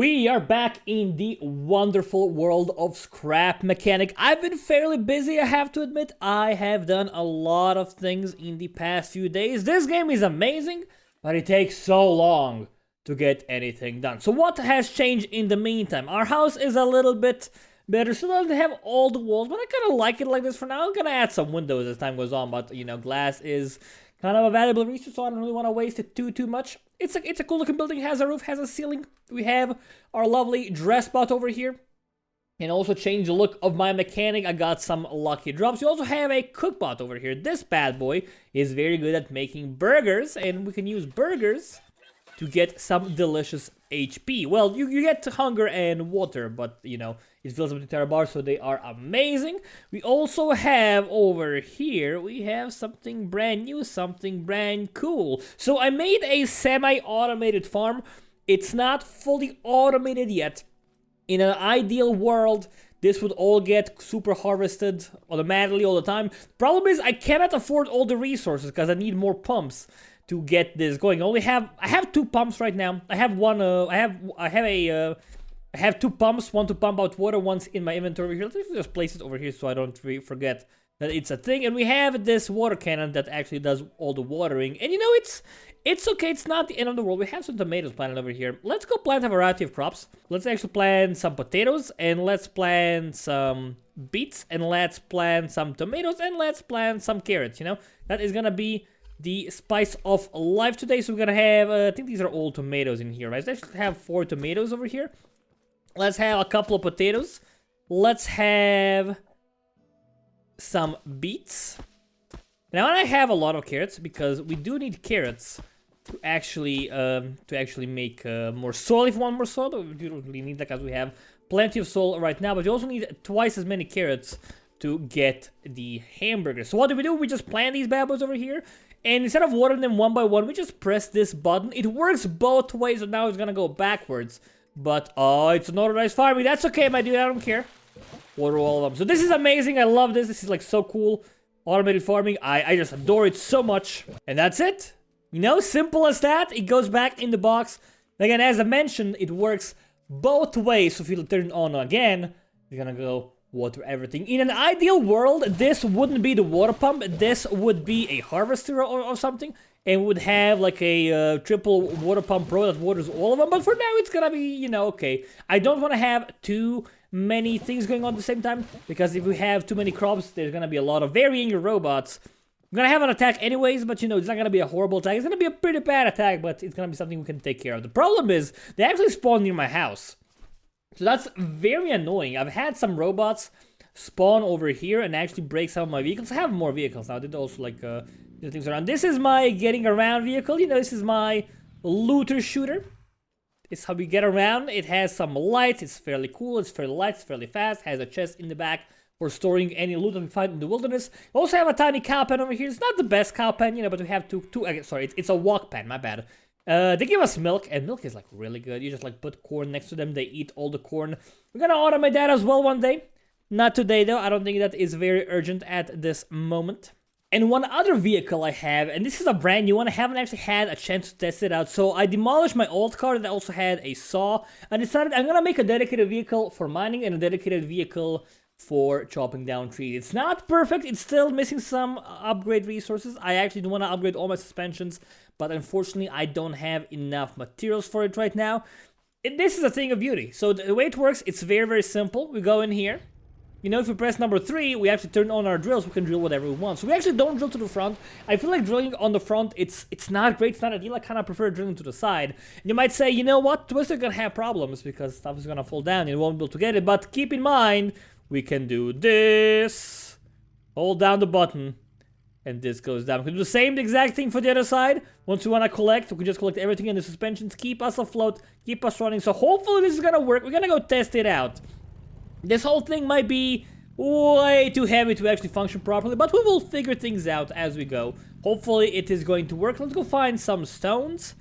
We are back in the wonderful world of Scrap Mechanic. I've been fairly busy, I have to admit. I have done a lot of things in the past few days. This game is amazing, but it takes so long to get anything done. So what has changed in the meantime? Our house is a little bit better. Still doesn't have all the walls, but I kind of like it like this for now. I'm gonna add some windows as time goes on, but you know, glass is kind of a valuable resource, so I don't really want to waste it too much. It's a cool looking building, has a roof, has a ceiling. We have our lovely dress spot over here. And also change the look of my mechanic. I got some lucky drops. You also have a cookbot over here. This bad boy is very good at making burgers, and we can use burgers to get some delicious HP. Well, you get hunger and water, but you know, it fills up the entire bar, so they are amazing. We also have over here, we have something brand new, something brand cool. So I made a semi-automated farm. It's not fully automated yet. In an ideal world, this would all get super harvested automatically all the time. Problem is, I cannot afford all the resources because I need more pumps to get this going. I have 2 pumps right now. I have one. I have 2 pumps. One to pump out water. One's in my inventory over here. Let's just place it over here so I don't forget that it's a thing. And we have this water cannon that actually does all the watering. And you know, it's okay. It's not the end of the world. We have some tomatoes planted over here. Let's go plant a variety of crops. Let's actually plant some potatoes, and let's plant some beets, and let's plant some tomatoes, and let's plant some carrots. You know, that is gonna be the spice of life today. So we're gonna have, I think these are all tomatoes in here, right? Let's actually have 4 tomatoes over here. Let's have a couple of potatoes. Let's have some beets. Now I have a lot of carrots because we do need carrots to actually make more soil. If you want more soil, we don't really need that because we have plenty of soil right now. But you also need twice as many carrots to get the hamburgers. So what do? We just plant these bad boys over here. And instead of watering them one by one, we just press this button. It works both ways, so now it's gonna go backwards. But, oh, it's an automated farming. That's okay, my dude, I don't care. Water all of them. So this is amazing, I love this. This is like so cool. Automated farming, I just adore it so much. And that's it. You know, simple as that. It goes back in the box. Again, as I mentioned, it works both ways. So if you turn it on again, you're gonna go water everything. In an ideal world, this wouldn't be the water pump. This would be a harvester or something, and would have like a triple water pump pro that waters all of them. But for now, it's gonna be, you know, okay. I don't want to have too many things going on at the same time, because if we have too many crops, there's gonna be a lot of varying robots. I'm gonna have an attack anyways, but you know, it's not gonna be a horrible attack. It's gonna be a pretty bad attack, but it's gonna be something we can take care of. The problem is, they actually spawn near my house. So that's very annoying. I've had some robots spawn over here and actually break some of my vehicles. I have more vehicles now. I did also like do things around. This is my getting around vehicle. You know, this is my looter shooter. It's how we get around. It has some lights. It's fairly cool. It's fairly light. It's fairly fast. Has a chest in the back for storing any loot that we find in the wilderness. We also have a tiny cow pen over here. It's not the best cow pen, you know, but we have two. Sorry, it's a walk pen. My bad. They give us milk, and milk is like really good. You just like put corn next to them, they eat all the corn. We're gonna automate that as well one day. Not today though, I don't think that is very urgent at this moment. And one other vehicle I have, and this is a brand new one, I haven't actually had a chance to test it out. So I demolished my old car that also had a saw. I decided I'm gonna make a dedicated vehicle for mining and a dedicated vehicle for chopping down trees. It's not perfect, it's still missing some upgrade resources. I actually do want to upgrade all my suspensions, but unfortunately I don't have enough materials for it right now. This is a thing of beauty. So the way it works, it's very simple. We go in here. You know, if we press number 3, we actually turn on our drills. We can drill whatever we want. So we actually don't drill to the front. I feel like drilling on the front, it's not great, it's not ideal. I kind of prefer drilling to the side. And you might say, you know what, Twister gonna have problems because stuff is gonna fall down and you won't be able to get it. But keep in mind, we can do this. Hold down the button. And this goes down. We can do the same exact thing for the other side. Once we want to collect, we can just collect everything in the suspensions. Keep us afloat. Keep us running. So hopefully this is going to work. We're going to go test it out. This whole thing might be way too heavy to actually function properly. But we will figure things out as we go. Hopefully it is going to work. Let's go find some stones.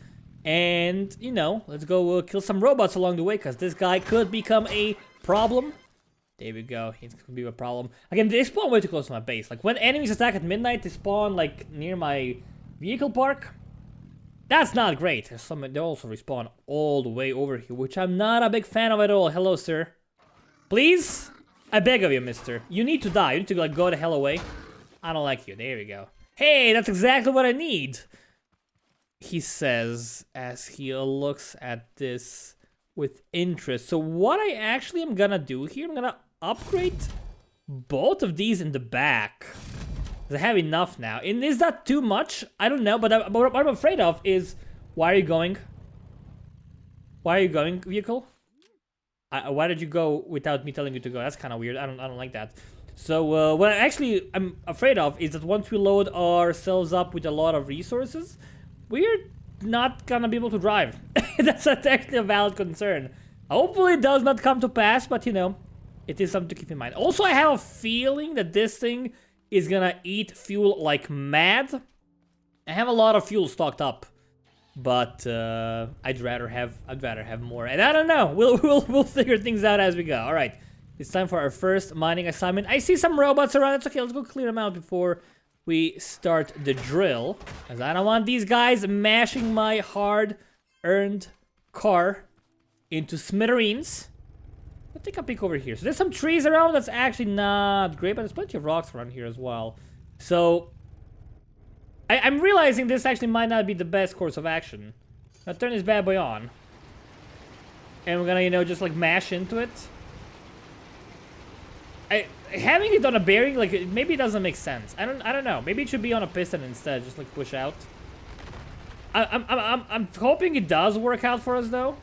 And, you know, let's go kill some robots along the way. Because this guy could become a problem. There we go, it's gonna be a problem. Again, they spawn way too close to my base. Like, when enemies attack at midnight, they spawn, like, near my vehicle park. That's not great. They also respawn all the way over here, which I'm not a big fan of at all. Hello, sir. Please? I beg of you, mister. You need to die. You need to like go the hell away. I don't like you. There we go. Hey, that's exactly what I need. He says as he looks at this with interest. So what I actually am gonna do here, I'm gonna upgrade both of these in the back. I have enough now. And is that too much? I don't know, but what I'm afraid of is... Why are you going? Why are you going, vehicle? Why did you go without me telling you to go? That's kind of weird. I don't like that. So, what I'm afraid of is that once we load ourselves up with a lot of resources, we're not gonna be able to drive. That's actually a valid concern. Hopefully it does not come to pass, but you know, it is something to keep in mind. Also, I have a feeling that this thing is gonna eat fuel like mad. I have a lot of fuel stocked up, but I'd rather have more. And I don't know. We'll figure things out as we go. All right, it's time for our first mining assignment. I see some robots around. It's okay. Let's go clear them out before we start the drill, as I don't want these guys mashing my hard-earned car into smithereens. I think I'll peek over here. So there's some trees around. That's actually not great, but there's plenty of rocks around here as well. So I'm realizing this actually might not be the best course of action. I'll turn this bad boy on. And we're gonna, you know, just like mash into it. Having it on a bearing, like, maybe it doesn't make sense. I don't know. Maybe it should be on a piston instead, just like push out. I'm hoping it does work out for us though.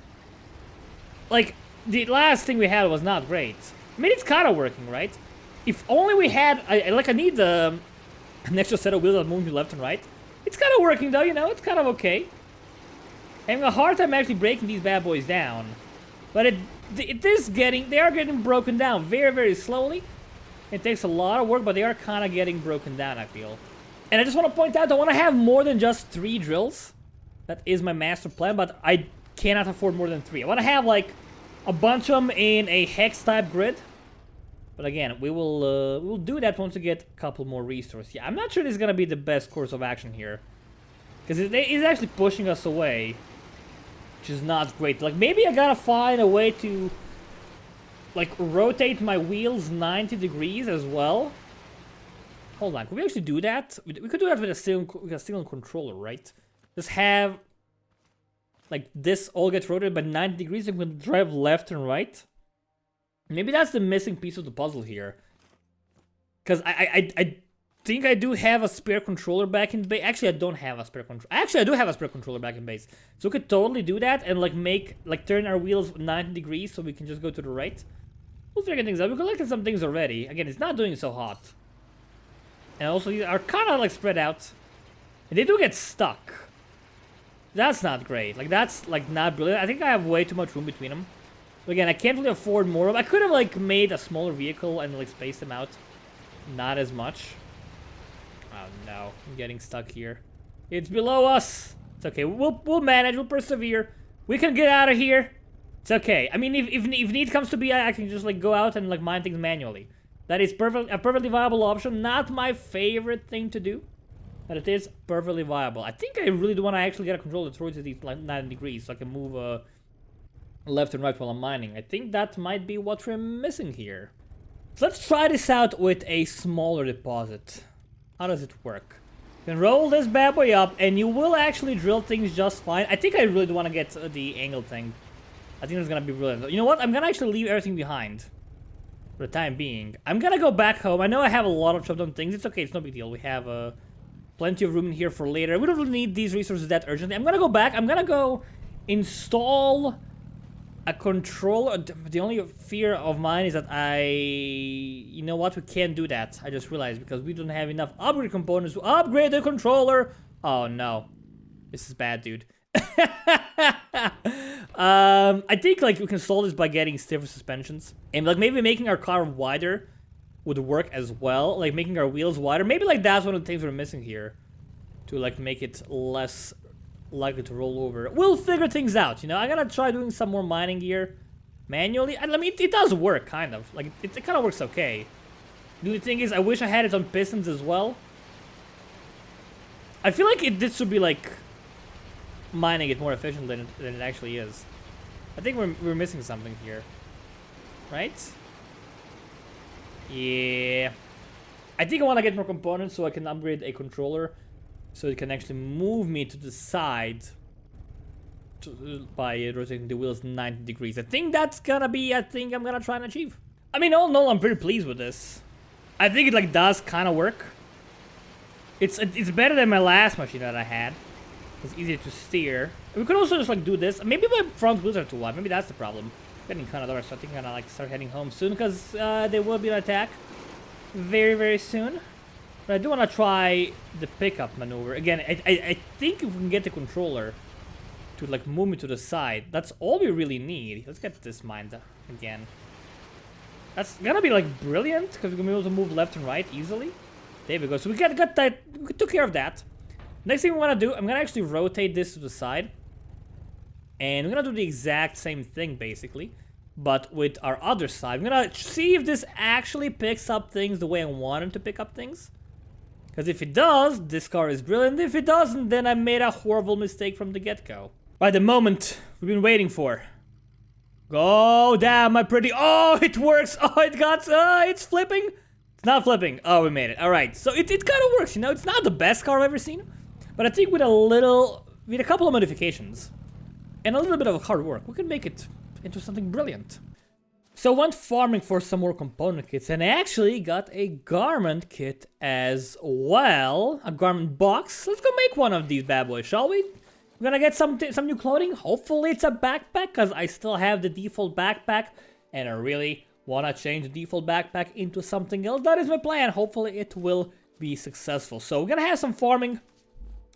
Like, the last thing we had was not great. I mean, it's kind of working, right? If only we had, I need an extra set of wheels that move me left and right. It's kind of working though, you know, it's kind of okay. Having a hard time actually breaking these bad boys down. But they are getting broken down very, very slowly. It takes a lot of work, but they are kind of getting broken down, I feel. And I just want to point out, I want to have more than just 3 drills. That is my master plan, but I cannot afford more than 3. I want to have like a bunch of them in a hex type grid. But again, we'll do that once we get a couple more resources. Yeah, I'm not sure this is gonna be the best course of action here, because it is actually pushing us away, which is not great. Like, maybe I gotta find a way to like rotate my wheels 90 degrees as well. Hold on, could we actually do that? We could do that with a single controller, right? Just have like this all get rotated by 90 degrees and we can drive left and right. Maybe that's the missing piece of the puzzle here. Because I think I do have a spare controller back in base. Actually, I don't have a spare controller. Actually, I do have a spare controller back in base. So we could totally do that and like turn our wheels 90 degrees so we can just go to the right. We'll figure things out. We collected some things already. Again, it's not doing so hot. And also, these are kind of like spread out. And they do get stuck. That's not great. Like, that's like not brilliant. I think I have way too much room between them. But again, I can't really afford more of them. I could have like made a smaller vehicle and like spaced them out. Not as much. Oh no, I'm getting stuck here. It's below us. It's okay. We'll manage. We'll persevere. We can get out of here. It's okay. I mean, if need comes to be, I can just like go out and like mine things manually. That is a perfectly viable option. Not my favorite thing to do, but it is perfectly viable. I think I really do want to actually get a controller that rotates these like 90 degrees so I can move left and right while I'm mining. I think that might be what we're missing here. So let's try this out with a smaller deposit. How does it work? You can roll this bad boy up and you will actually drill things just fine. I think I really do want to get the angle thing. I think it's gonna be brilliant. You know what? I'm gonna actually leave everything behind for the time being. I'm gonna go back home. I know I have a lot of chopped down things. It's okay, it's no big deal. We have plenty of room in here for later. We don't really need these resources that urgently. I'm gonna go back. I'm gonna go install a controller. The only fear of mine is that you know what? We can't do that. I just realized because we don't have enough upgrade components to upgrade the controller. Oh no. This is bad, dude. I think like we can solve this by getting stiffer suspensions. And like maybe making our car wider would work as well. Like making our wheels wider. Maybe like that's one of the things we're missing here. To like make it less likely to roll over. We'll figure things out, you know. I gotta try doing some more mining here manually. I mean, it does work, kind of. Like, it kind of works okay. The only thing is, I wish I had it on pistons as well. I feel like this should be, like, mining it more efficient than it actually is. I think we're missing something here. Right? Yeah. I think I want to get more components so I can upgrade a controller so it can actually move me to the side by rotating the wheels 90 degrees. I think that's gonna be a thing I'm gonna try and achieve. I mean, all in all, I'm pretty pleased with this. I think it like does kind of work. It's better than my last machine that I had. It's easier to steer. We could also just like do this. Maybe my front wheels are too wide. Maybe that's the problem. Getting kind of dark, so I think I'm gonna like start heading home soon because there will be an attack very, very soon. But I do want to try the pickup maneuver again. I think if we can get the controller to like move me to the side, that's all we really need. Let's get this mined again. That's gonna be like brilliant because we're gonna be able to move left and right easily. There we go. So we got that. We took care of that. Next thing we want to do, I'm gonna actually rotate this to the side, and we're gonna do the exact same thing basically, but with our other side. I'm gonna see if this actually picks up things the way I want it to pick up things. Because if it does, this car is brilliant. If it doesn't, then I made a horrible mistake from the get-go. Right, the moment we've been waiting for. Go down, my pretty. Oh, it works. Oh, it's flipping. It's not flipping. Oh, we made it. All right, so it kind of works. You know, it's not the best car I've ever seen, but I think with a couple of modifications and a little bit of hard work, we can make it into something brilliant. So I went farming for some more component kits, and I actually got a garment kit as well, a garment box. Let's go make one of these bad boys, shall we? We're gonna get some new clothing. Hopefully it's a backpack, because I still have the default backpack, and I really want to change the default backpack into something else. That is my plan. Hopefully it will be successful. So we're gonna have some farming,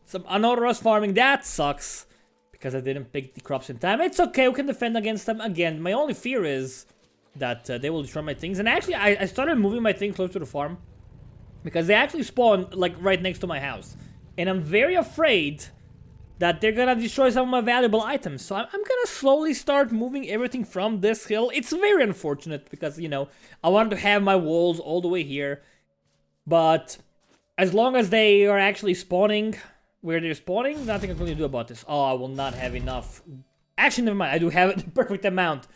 some unauthorized farming. That sucks, because I didn't pick the crops in time. It's okay, we can defend against them. Again, my only fear is that they will destroy my things. And actually, I started moving my things close to the farm, because they actually spawn, like, right next to my house. And I'm very afraid that they're gonna destroy some of my valuable items. So I'm gonna slowly start moving everything from this hill. It's very unfortunate because, you know, I wanted to have my walls all the way here. But as long as they are actually spawning where they're spawning, nothing I'm going to do about this. Oh, I will not have enough. Actually, never mind. I do have the perfect amount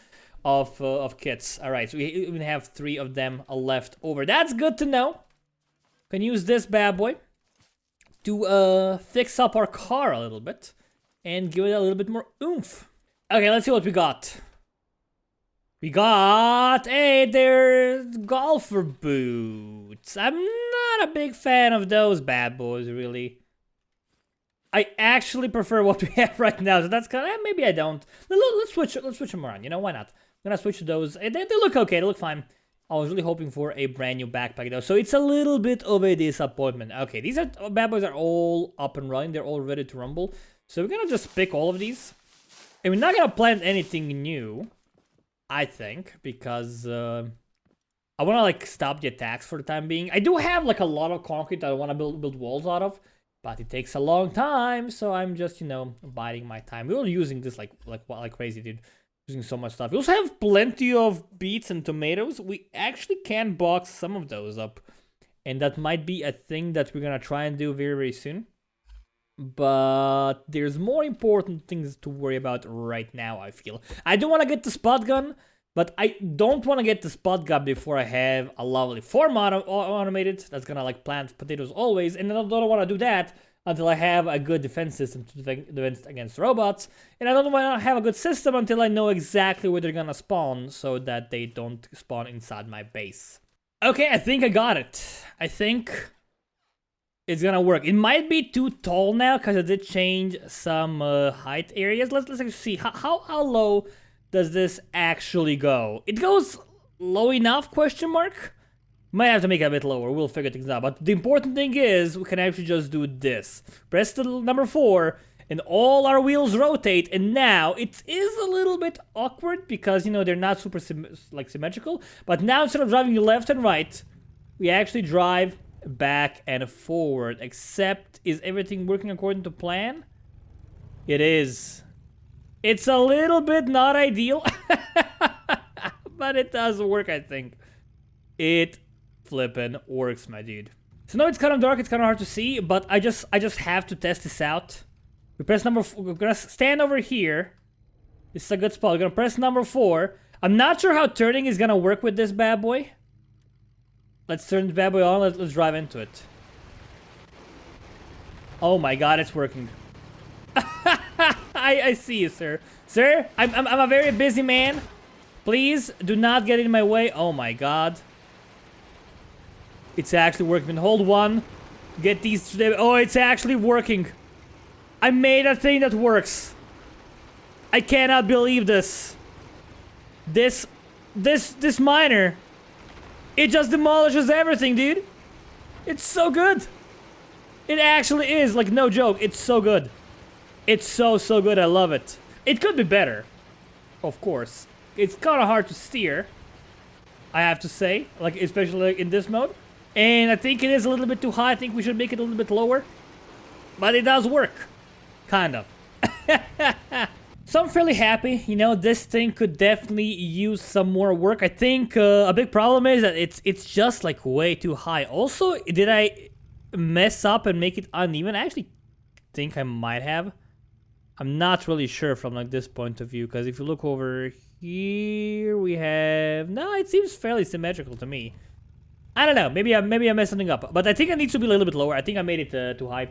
of kits. All right, so we even have 3 of them left over. That's good to know. Can use this bad boy to fix up our car a little bit and give it a little bit more oomph. Okay, let's see what we got. We got, hey, there's golfer boots. I'm not a big fan of those bad boys, really. I actually prefer what we have right now, so that's kind of, maybe I don't. Let's switch them around, you know, why not? I'm gonna switch to those. They look okay, they look fine. I was really hoping for a brand new backpack though, so it's a little bit of a disappointment. Okay, these bad boys are all up and running, they're all ready to rumble. So we're gonna just pick all of these. And we're not gonna plant anything new, I think, because I wanna like stop the attacks for the time being. I do have like a lot of concrete that I wanna build walls out of, but it takes a long time, so I'm just, you know, biding my time. We're using this like crazy, dude. Using so much stuff. We also have plenty of beets and tomatoes. We actually can box some of those up. And that might be a thing that we're gonna try and do very, very soon. But there's more important things to worry about right now, I feel. I do want to get the spot gun, but I don't want to get the spot gun before I have a lovely farm automated. That's gonna like plant potatoes always. And I don't want to do that until I have a good defense system to defend against robots. And I don't want to have a good system until I know exactly where they're gonna spawn so that they don't spawn inside my base. Okay, I think I got it. I think it's gonna work. It might be too tall now because I did change some height areas. Let's actually see. How low does this actually go? It goes low enough, question mark? Might have to make it a bit lower, we'll figure things out. But the important thing is, we can actually just do this. Press the number 4, and all our wheels rotate, and now it is a little bit awkward, because, you know, they're not super symmetrical. But now, instead of driving left and right, we actually drive back and forward. Except, is everything working according to plan? It is. It's a little bit not ideal, but it does work, I think. It flippin' works, my dude. So now it's kind of dark, it's kind of hard to see, but I just have to test this out We press number 4. We're gonna stand over here. This is a good spot. We're gonna press number 4. I'm not sure how turning is gonna work with this bad boy. Let's turn the bad boy on. Let's drive into it. Oh my god, it's working. I see you, sir. Sir, I'm a very busy man. Please do not get in my way. Oh my god. It's actually working. Hold 1. Get these. Oh, it's actually working. I made a thing that works. I cannot believe this. This miner. It just demolishes everything, dude. It's so good. It actually is, like, no joke. It's so good. It's so good. I love it. It could be better. Of course. It's kind of hard to steer, I have to say. Like, especially in this mode. And I think it is a little bit too high. I think we should make it a little bit lower. But it does work. Kind of. So I'm fairly happy. You know, this thing could definitely use some more work. I think a big problem is that it's just, like, way too high. Also, did I mess up and make it uneven? I actually think I might have. I'm not really sure from, like, this point of view, because if you look over here, we have... No, it seems fairly symmetrical to me. I don't know. Maybe I messed something up, but I think it needs to be a little bit lower. I think I made it too high.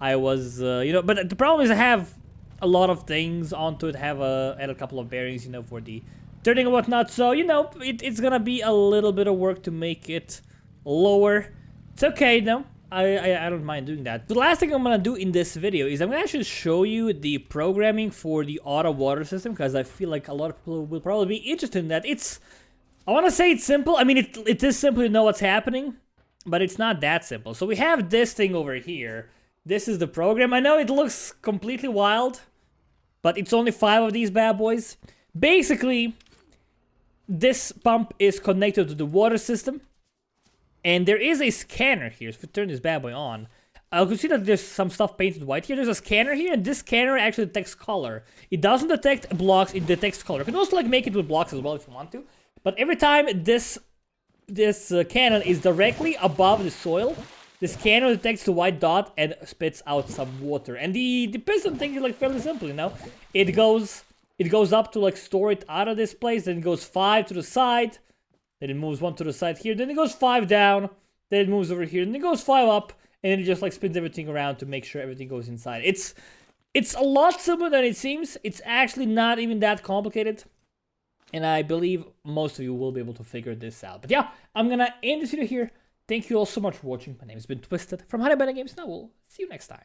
I was, you know, but the problem is I have a lot of things onto it. Add a couple of bearings, you know, for the turning and whatnot. So, you know, it's gonna be a little bit of work to make it lower. It's okay, though. I don't mind doing that. The last thing I'm gonna do in this video is I'm gonna actually show you the programming for the auto water system, because I feel like a lot of people will probably be interested in that. I want to say it's simple. I mean, it is simple to know what's happening, but it's not that simple. So we have this thing over here. This is the program. I know it looks completely wild, but it's only 5 of these bad boys. Basically, this pump is connected to the water system. And there is a scanner here. If we turn this bad boy on, you can see that there's some stuff painted white here. There's a scanner here, and this scanner actually detects color. It doesn't detect blocks, it detects color. You can also, like, make it with blocks as well if you want to. But every time this cannon is directly above the soil, the scanner detects the white dot and spits out some water. And the piston thing is, like, fairly simple, you know? It goes up to, like, store it out of this place, then it goes 5 to the side, then it moves 1 to the side here, then it goes 5 down, then it moves over here, then it goes 5 up, and then it just, like, spins everything around to make sure everything goes inside. It's a lot simpler than it seems. It's actually not even that complicated. And I believe most of you will be able to figure this out. But yeah, I'm gonna end this video here. Thank you all so much for watching. My name has been Twisted from HoneyBunnyGames, and I will see you next time.